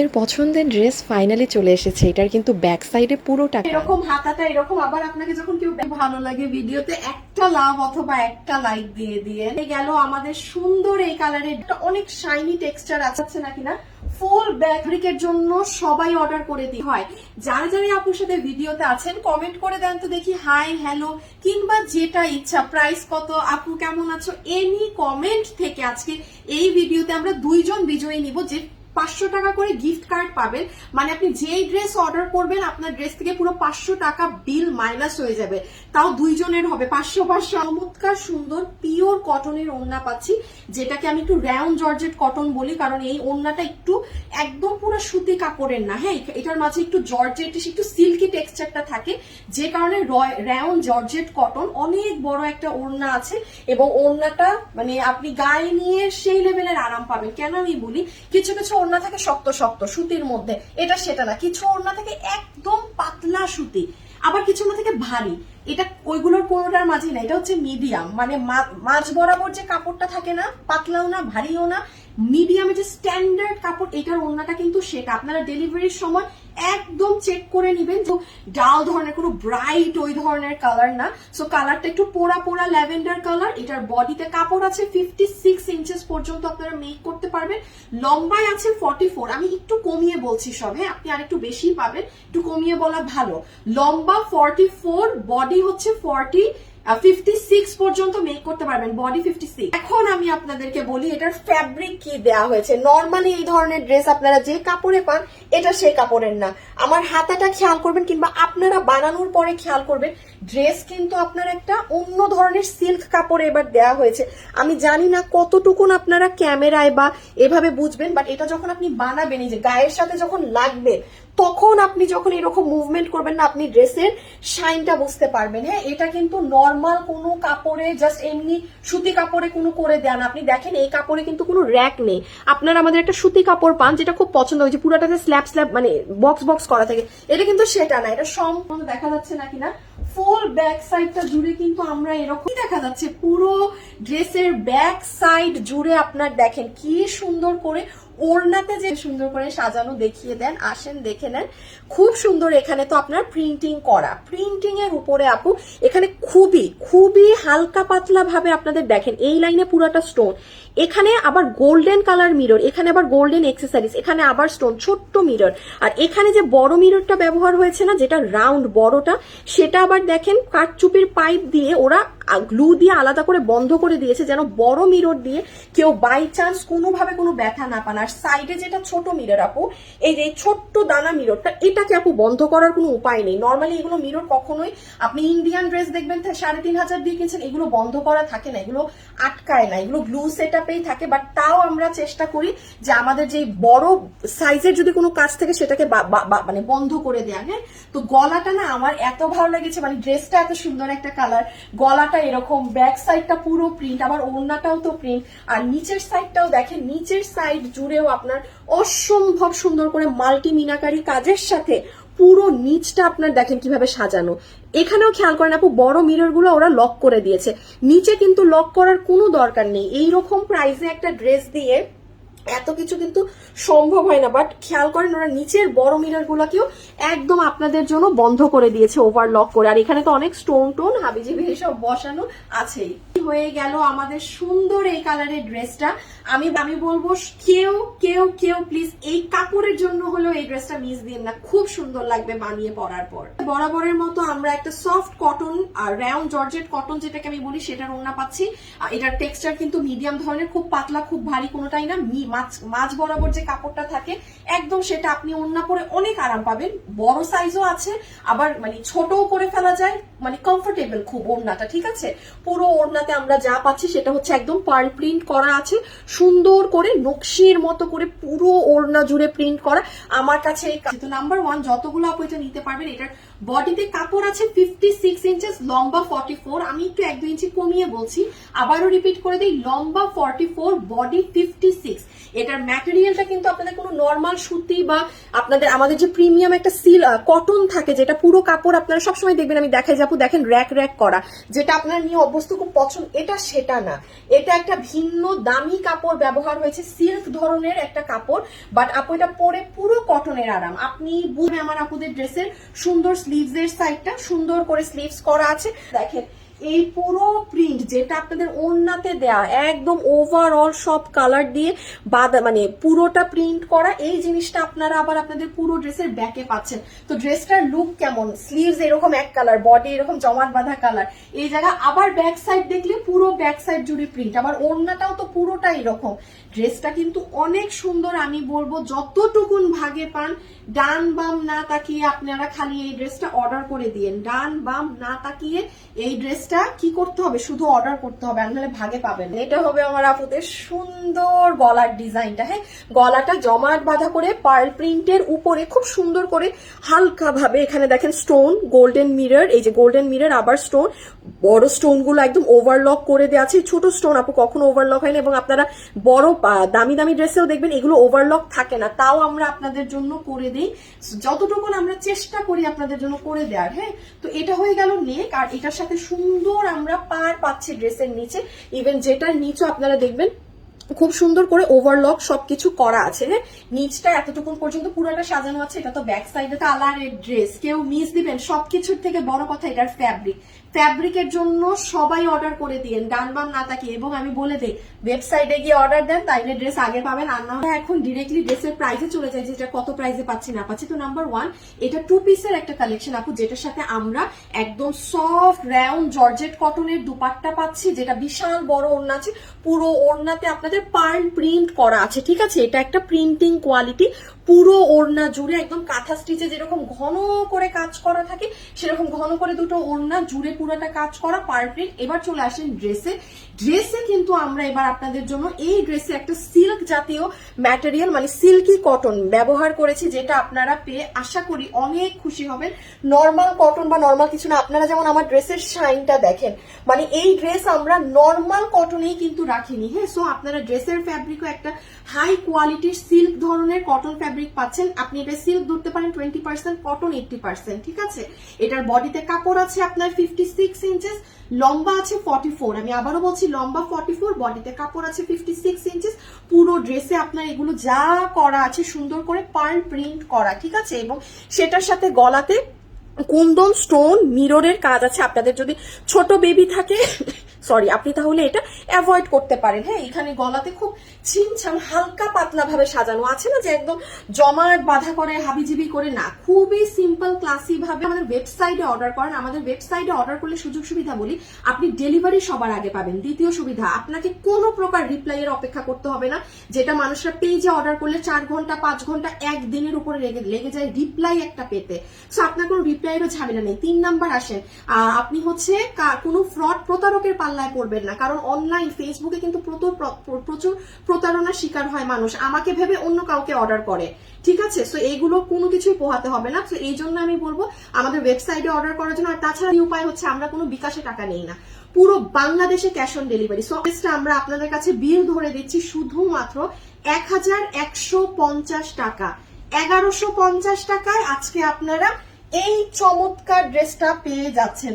আপুদের পছন্দের dress finally চলে এসেছে। এটার কিন্তু ব্যাক সাইডে পুরোটা এরকম হাতাটা এরকম, আবার আপনাকে যখন কেউ ভালো লাগে ভিডিওতে একটা লাভ অথবা একটা লাইক দিয়ে দিয়ে গেল। আমাদের সুন্দর এই কালারের অনেক শাইনি টেক্সচার আছে নাকি না, ফুল ব্যাকরিকের জন্য সবাই অর্ডার করে দিই হয়। যারা যারা আপুর সাথে ভিডিওতে আছেন কমেন্ট করে দেন তো দেখি, হাই হ্যালো কিংবা যেটা ইচ্ছা, প্রাইস কত, আপু কেমন আছো, এনি কমেন্ট থেকে আজকে এই ভিডিওতে আমরা দুইজন বিজয়ী নিব যে 500 টাকা করে গিফট কার্ড পাবেন। মানে আপনি যেই ড্রেস অর্ডার করবেন আপনার ড্রেস থেকে পুরো 500 টাকা বিল মাইনাস হয়ে যাবে, তাও দুইজনের হবে 500। চমৎকার সুন্দর পিওর কটনের ওড়না পাচ্ছি, যেটাকে আমি একটু রাউন্ড জর্জেট কটন বলি, কারণ এই ওড়নাটা একটু একদম পুরো সুতি কাপড়ের না, হ্যাঁ এটার মাঝে একটু জর্জেট একটু সিল্কি টেক্সচারটা থাকে, যে কারণে রাউন্ড জর্জেট কটন। অনেক বড় একটা ওড়না আছে এবং ওড়নাটা মানে আপনি গায়ে নিয়ে সেই লেভেলের আরাম পাবেন। কেন আমি বলি, কিছু কিছু ওড়না থাকে শক্ত শক্ত সুতির মধ্যে, এটা সেটা না, কিছু ওড়না থাকে একদম পাতলা সুতি, আবার কিছু ওড়না থেকে ভারী, এটা ওইগুলোর কোনোটার মাঝে না, এটা হচ্ছে মিডিয়াম, মানে মাঝ বরাবর যে কাপড়টা থাকে না, পাতলাও না ভারীও না, মিডিয়ামের যে স্ট্যান্ডার্ড কাপড়, এটার ওড়নাটা কিন্তু সেটা আপনারা ডেলিভারির সময় একদম চেক করে নিবেন যে ডাল ধরনের কোনো ব্রাইট ওই ধরনের কালার না। সো কালারটা একটু পোড়া পোড়া ল্যাভেন্ডার কালার। এটার বডিতে কাপড় আছে 56 ইঞ্চেস পর্যন্ত আপনারা মেক করতে পারবেন। লম্বায় আছে 44, আমি একটু কমিয়ে বলছি সব, হ্যাঁ আপনি আর একটু বেশি পাবেন, একটু কমিয়ে বলা ভালো। লম্বা 44, বডি হচ্ছে 56 পর্যন্ত মেক করতে পারবেন, বডি 56। এখন আমি আপনাদেরকে বলি এটার ফ্যাব্রিক কি দেয়া হয়েছে। নর্মালি এই ধরনের ড্রেস আপনারা যে কাপড়ে পান এটা সেই কাপড়ের না। আমার হাতাটা খেয়াল করবেন কিংবা আপনারা বানানোর পরে খেয়াল করবেন, ড্রেস কিন্তু আপনার একটা অন্য ধরনের সিল্ক কাপড়ে এবার দেয়া হয়েছে। আমি জানি না কতটুকুন আপনারা ক্যামেরায় বা এভাবে বুঝবেন, বাট এটা যখন আপনি বানাবেন, এই যে গায়ের সাথে যখন লাগবে, তখন আপনি যখন এরকম মুভমেন্ট করবেন না, আপনি ড্রেসের শাইনটা বুঝতে পারবেন। হ্যাঁ এটা কিন্তু নর্মাল কোনো কাপড়ে জাস্ট এমনি সুতি কাপড়ে কোনো করে দেন, আপনি দেখেন এই কাপড়ে কিন্তু কোনো র্যাক নেই। আপনারা আমাদের একটা সুতি কাপড় পান যেটা খুব পছন্দ হয়েছে, পুরোটাতে স্ল্যাব স্ল্যাব মানে বক্স বক্স করা থাকে, এটা কিন্তু সেটা না, এটা সম্পূর্ণ দেখা যাচ্ছে নাকি না, ফুল ব্যাক সাইডটা জুড়ে কিন্তু আমরা এরকম দেখা যাচ্ছে, পুরো ড্রেসের ব্যাক সাইড জুড়ে আপনার দেখেন কি সুন্দর করে ওড়নাতে যে সুন্দর করে সাজানো দেখিয়ে দেন, আসেন দেখে নেন, খুব সুন্দর। এখানে তো আপনার প্রিন্টিং করা, প্রিন্টিং এর উপরে আপু এখানে খুবই খুবই হালকা পাতলা ভাবে আপনাদের দেখেন এই লাইনে পুরাটা স্টোন, এখানে আবার গোল্ডেন কালার মিরর, এখানে আবার গোল্ডেন এক্সেসরিজ, এখানে আবার স্টোন, ছোট্ট মিরর, আর এখানে যে বড় মিররটা ব্যবহার হয়েছে না, যেটা রাউন্ড বড়টা, সেটা আবার দেখেন কাঠচুপির পাইপ দিয়ে ওরা গ্লু দিয়ে আলাদা করে বন্ধ করে দিয়েছে, যেন বড় মিরর দিয়ে কেউ বাই চান্স কোনোভাবে কোনো ব্যথা না পান। আর সাইডে যেটা ছোট মিরর আপু, এই যে ছোট্ট দানা মিররটা, এটাকে আপু বন্ধ করার কোনো উপায় নেই। নর্মালি এগুলো মিরর কখনোই আপনি ইন্ডিয়ান ড্রেস দেখবেন 3500 দিয়ে কিনছেন, এগুলো বন্ধ করা থাকে না, এগুলো আটকায় না, এগুলো গ্লু সেটআপেই থাকে। বাট তাও আমরা চেষ্টা করি যে আমাদের যে বড় সাইজের যদি কোনো কাজ থাকে সেটাকে মানে বন্ধ করে দেয়া। হ্যাঁ তো গলাটা না আমার এত ভালো লেগেছে, মানে ড্রেসটা এত সুন্দর একটা কালার, গলাটা এরকম, ব্যাক সাইডটা পুরো প্রিন্ট, আবার ওড়নাটাও তো প্রিন্ট, আর নিচের সাইডটাও দেখেন, নিচের সাইড জুড়েও আপনার অসম্ভব সুন্দর করে মাল্টি মিনাকারি কাজের সাথে পুরো নিচটা আপনার দেখেন কিভাবে সাজানো। এখানেও খেয়াল করেন আপু, বড় মিরর গুলো ওরা লক করে দিয়েছে, নিচে কিন্তু লক করার কোনো দরকার নেই। এইরকম প্রাইসে একটা ড্রেস দিয়ে এত কিছু কিন্তু সম্ভব হয় না, বাট খেয়াল করেন ওরা নিচের বড় মিরর গুলাকেও একদম আপনাদের জন্য বন্ধ করে দিয়েছে ওভারলক করে। আর এখানে তো অনেক স্টোন টোন হাবিজিবি সব বসানো আছেই। হয়ে গেল আমাদের সুন্দর এই কালারের ড্রেসটা। আমি বলবো কেউ কেউ কেউ প্লিজ এই কাপড়ের জন্য হলেও এই ড্রেসটা মিস দিন না, খুব সুন্দর লাগবে বানিয়ে পরার পর। বরাবরের মতো আমরা একটা সফট কটন আর রাউন্ড জর্জেট কটন যেটাকে আমি বলি সেটার ওড়না পাচ্ছি। এটার টেক্সচার কিন্তু মিডিয়াম ধরনের, খুব পাতলা খুব ভারী কোনোটাই না, মাঝ বরাবর যে কাপড়টা থাকে একদম সেটা, আপনি ওড়না পরে অনেক আরাম পাবেন। বড় সাইজও আছে, আবার মানে ছোটও করে ফেলা যায়, মানে কমফোর্টেবল খুব ওড়নাটা, ঠিক আছে। পুরো ওড়নাতে আমরা যা পাচ্ছি সেটা হচ্ছে একদম পার্ল প্রিন্ট করা আছে, সুন্দর করে নকশির মতো করে পুরো ওড়না জুড়ে প্রিন্ট করা। আমার কাছে তো নাম্বার 1 যতগুলো আপু এটা নিতে পারবেন, এটার বডিতে কাপড় আছে 56 ইঞ্চেস, লম্বা 44। আমি একটু 1-2 ইঞ্চি কমিয়ে বলছি, আবারও রিপিট করে দিই, লম্বা 44, বডি 56। এটার ম্যাটেরিয়ালটা কিন্তু আপনাদের কোনো নর্মাল সুতি বা আপনাদের আমাদের যে প্রিমিয়াম একটা কটন থাকে, যেটা পুরো কাপড় আপনারা সবসময় দেখবেন, আমি দেখাই যাবো, দেখেন র্যাক র্যাক করা, যেটা আপনারা নিয়ে অভ্যস্ত, খুব পছন্দ, এটা সেটা না। এটা একটা ভিন্ন দামি কাপড় ব্যবহার হয়েছে, সিল্ক ধরনের একটা কাপড়, বাট আপু এটা পরে পুরো কটনের আরাম। আপনি বুঝবে আমার আপুদের ড্রেসের সুন্দর স্লিভস এর সাইডটা সুন্দর করে স্লিভস করা আছে, দেখেন এই পুরো প্রিন্ট যেটা আপনাদের ওড়নাতে দেয়া, একদম ওভারঅল সব কালার দিয়ে মানে পুরোটা প্রিন্ট করা, এই জিনিসটা আপনারা আবার আপনাদের পুরো ড্রেসের ব্যাকে পাচ্ছেন। তো ড্রেসটার লুক কেমন, স্লিভস এরকম এক কালার, বডি এরকম জমাট বাঁধা কালার, এই জায়গা আবার ব্যাক সাইড দেখলে পুরো ব্যাক সাইড জুড়ে প্রিন্ট, আবার ওড়নাটাও তো পুরোটা এরকম। ড্রেসটা কিন্তু অনেক সুন্দর, আমি বলবো যতটুকুন ভাগে পান, ডান বাম না তাকিয়ে আপনারা খালি এই ড্রেসটা অর্ডার করে দিয়েন, ডান বাম না তাকিয়ে এই ড্রেসটা কি করতে হবে, শুধু অর্ডার করতে হবে, আর নাহলে ভাগে পাবেন। এটা হবে আমার আপুদের সুন্দর গলার ডিজাইনটা, হ্যাঁ, গলাটা জমাট বাঁধা করে পার্ল প্রিন্টের উপরে খুব সুন্দর করে হালকা ভাবে এখানে দেখেন স্টোন, গোল্ডেন মিরর, এই যে গোল্ডেন মিরর, আবার স্টোন, বড় স্টোন গুলো একদম ওভারলক করে দেওয়া আছে। ছোট স্টোন আপু কখনো ওভারলক হয় না, এবং আপনারা বড় দামি দামি ড্রেসেও দেখবেন এগুলো ওভারলক থাকে না, তাও আমরা আপনাদের জন্য করে দিই, যতটুকু আমরা চেষ্টা করি আপনাদের জন্য করে দেওয়ার। হ্যাঁ, তো এটা হয়ে গেল নেক, আর এটার সাথে সুন্দর আমরা পার পাচ্ছি ড্রেসের নিচে, ইভেন যেটার নিচে আপনারা দেখবেন খুব সুন্দর করে ওভারলক সবকিছু করা আছে। হ্যাঁ, নিচটা এতটুকু পর্যন্ত পুরোটা সাজানো আছে। এটা তো ব্যাক সাইডে কালারের ড্রেস, কেউ মিস দিবেন। সবকিছুর থেকে বড় কথা এটার ফ্যাব্রিকের জন্য সবাই অর্ডার করে দিয়েন, ডান বাম না তাকিয়ে। এবং আমি বলে দিই, ওয়েবসাইটে গিয়ে অর্ডার দেন, তাইলে ড্রেস আগে পাবেন, আর না এখন ডিরেক্টলি ড্রেসের প্রাইসে চলে যায়, যেটা কত প্রাইসে পাচ্ছি না পাচ্ছি। তো নাম্বার 1, এটা 2 পিসের একটা কালেকশন আপু, যেটার সাথে আমরা একদম সফট রাউন্ড জর্জেট কটনের দুপাট্টা পাচ্ছি, যেটা বিশাল বড় ওড়না আছে, পুরো ওড়নাতে আপনাদের পার্ল প্রিন্ট করা আছে। ঠিক আছে, এটা একটা প্রিন্টিং কোয়ালিটি, পুরো ওড়না জুড়ে একদম কাঁথা স্টিচে যেরকম ঘন করে কাজ করা থাকে, সেরকম ঘন করে দুটো ওড়না জুড়ে পুরোটা কাজ করা পার্ল প্রিন্ট। এবার চলে আসেন ড্রেসে কিন্তু আমরা এবার আপনাদের জন্য এই ড্রেসে একটা সিল্ক জাতীয় ম্যাটেরিয়াল, মানে সিল্কি কটন ব্যবহার করেছি, যেটা আপনারা পেয়ে আশা করি অনেক খুশি হবেন। নর্মাল কটন বা নর্মাল কিছু না, আপনারা যেমন আমার ড্রেসের শাইনটা দেখেন, মানে এই ড্রেস আমরা নর্মাল কটনেই কিন্তু রাখিনি। হ্যাঁ, সো আপনারা ড্রেসের ফ্যাব্রিকও একটা হাই কোয়ালিটির সিল্ক ধরনের কটন ফ্যাব্রিক পাচ্ছেন। আপনি এটা সিল্ক ধরতে পারেন 20%, কটন 80%। ঠিক আছে, এটার বডিতে কাপড় আছে আপনার 56 ইঞ্চেস, লম্বা আছে 44। আমি আবারও বলছি, লম্বা 44, বডিতে কাপড় আছে 56 ইঞ্চেস। পুরো ড্রেসে আপনার এগুলো যা করা আছে সুন্দর করে পার্ল প্রিন্ট করা। ঠিক আছে, এবং সেটার সাথে গলাতে কুন্দন স্টোন মিররের কাজ আছে। আপনাদের যদি ছোট বেবি থাকে, সরি, আপনি তাহলে এটা অ্যাভয়েড করতে পারেন। হ্যাঁ, এখানে গলাতে খুব ছিমছাম হালকা পাতলা ভাবে সাজানো আছে, না যে একদম জমাট বাঁধা করে হাবিজিবি করে না, খুবই সিম্পল ক্লাসি ভাবে আমাদের ওয়েবসাইটে অর্ডার করেন। আমাদের ওয়েবসাইটে অর্ডার করলে সুযোগ সুবিধা বলি, আপনি ডেলিভারি সবার আগে পাবেন। দ্বিতীয় সুবিধা, আপনাকে কোনো প্রকার রিপ্লাই এর অপেক্ষা করতে হবে না, যেটা মানুষরা পেজে অর্ডার করলে 4 ঘন্টা 5 ঘন্টা একদিনের উপরে লেগে যায় রিপ্লাই একটা পেতে। সো আপনার কোনো রিপ্লাইয়েরও ঝামেলা নেই। 3 নাম্বার আসেন, আপনি হচ্ছে কোনো ফ্রড প্রতারকের পাল্লায় পড়বেন না, কারণ অনলাইন ফেসবুকে কিন্তু প্রচুর প্রতারণার শিকার হয় মানুষ, আমাকে ভেবে অন্য কাউকে অর্ডার করে। ঠিক আছে, সো এইগুলো কোনো কিছুই পোহাতে হবে না। তো এই জন্য আমি বলবো আমাদের ওয়েবসাইটে অর্ডার করার জন্য। আর তাছাড়া উপায় হচ্ছে, আমরা কোনো বিকাশে টাকা নেই না, পুরো বাংলাদেশে ক্যাশ অন ডেলিভারি। সো আমরা আপনাদের কাছে বিল ধরে দিচ্ছি শুধুমাত্র 1150 টাকা। 1150 টাকায় আজকে আপনারা এই চমৎকার ড্রেসটা পেয়ে যাচ্ছেন।